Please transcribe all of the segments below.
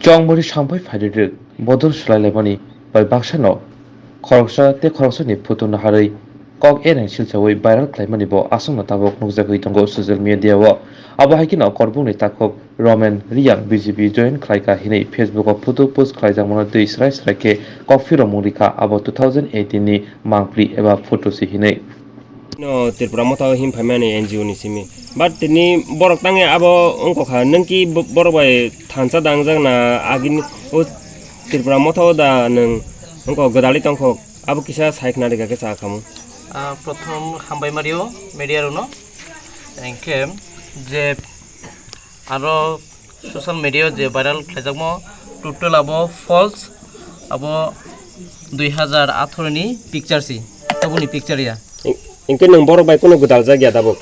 Chongbori sampai fadiruk bodol selailabani bai baksano khoroksa te khoroksani photo naharai kok enang silchawai viral khlaimani bo asongna tabok nugjagui tongo social media o abo haikino korbungni takok roman riyang BJP join khlaika hinai Facebook o photo post khwlaijamano tui srai srai ke Kokphirokkha abo 2018 ni mangpli eba photo si hinai no Tripura motho him phaimani NGO ni simi but ni borok tange abo ongko kha nangki borok bai thansa dangjak na agin o Tripura motho da nang ongko godali tongkho abo kisa saikna de ke sa khamu প্রথম হামবাই Mario মিডিয়ার উনো NK যে আরো social media যে viral খাইজাকমো total আবো false আবো 2018 নি picture C তবুনি পিকচারিয়া ইনকে নং বড় বাই কোনো গোদাল জায়গা দাবো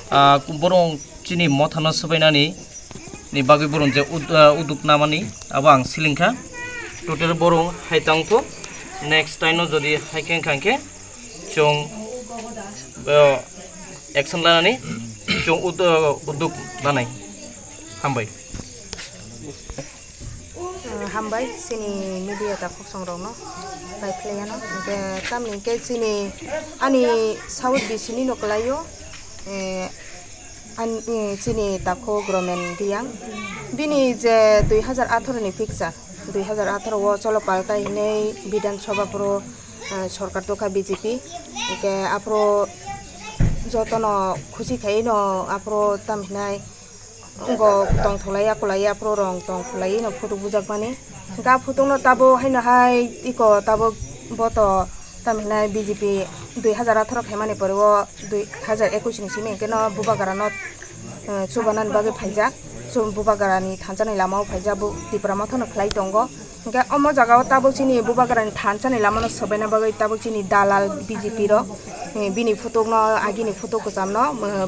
বরং চিনি মথানো সবাইনানি নি বাগৈ বরং যে উদুক নামানি আবো আং সিলিংখা টোটাল বরং হাইতাংকো নেক্সট টাইমও যদি হাইকেন খাंखे চং एक्शन लानानै जों उद्योग लानाय हामबाय सिनि मीडिया ता खसंरनो बाय प्लेयानो बे तामनि के सिनि आनि साउथ बिसिनि नकलायो आनि सिनि ताखो ग्रोमेन दियां बिनि जे 2018 नि पिक्चार 2018 ओ चलो पालता हिनै विधानसभा प्रो सरकार तो का BJP के आपरो जतनो खुशी खाइनो आपरो तामहिनाय गो तंग थलाया कोलाया प्रो रंग तंग थलाय न फोटो बुजाक माने गा फोटो न ताबो हायना हाय इको ताबो बतो तामहिनाय BJP 2018 खायमाने परव 2021 नि सिमे के न बुबागारा न सुबानान बागे फाइजा सो बुबागारानि थानजानाय लामाव फाइजा बु त्रिपुरा मथन खलाय दंगो के अमो जगाव ताबो चिनि बुबागारानि थानजानाय लामानो सबायना बागे ताबो चिनि दालाल BJP रो बिनि फोटो न आगिनि फोटो को जामनो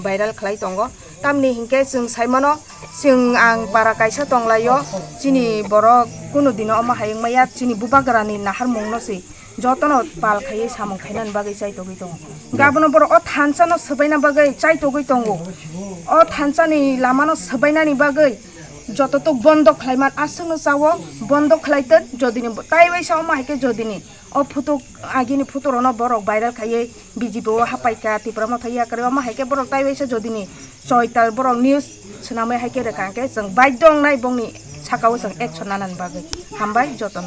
भाइराल खलाय दंगो तामनि हिंके जों साइमानो जों आं बारा कायसा दंलायो चिनि बर कुनु दिनो अमा हायंमाया चिनि बुबागारानि नाहार मंनोसै जतनो पाल खायै सामं खायनान बागै चाइतोगै दङ गाबनो बर अ थानसानो सबायना बागै चाइतोगै दङ अ थानसानि लामानो सबायनानि बागै যত তো বন্ধ খাইমান আসনো চাও বন্ধ খাইতে যদিনি তাই বাইসাও মাইকে যদিনি অ ফটো আগিনি ফটো রন বরক ভাইরাল খাইয়ে BJP ও হাপাইকা ত্রিপুরা মথাইয়া করে মাইকে বরক তাই বাইসা যদিনি চয়তাল বরক নিউজ সনামে হাইকে রেখাকে जों বাইদং নাই বংনি সাকাও जों একশন নানান বাগে হামবাই যতন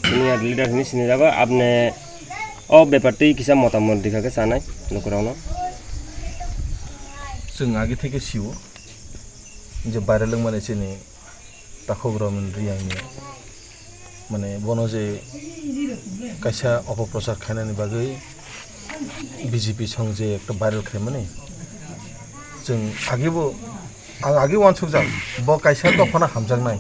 সিনিয়র লিডার হিনি সিনি যাবা আপনি ও ব্যাপারটি কিসা মতামত দেখাকে চানাই নকরানো जों आगे থেকে सिवो যে ভাইরাল মানে চিনি তাখগ্রমন রিয়াংনি মানে বনো যে কাইসা অপপ্রচার খাইনানি বাগৈ BJP সং যে একটা ভাইরাল খাই মানে जों আগেও আগে ওয়ানসুক যাও ব কাইসা তখনা হামজাং নাই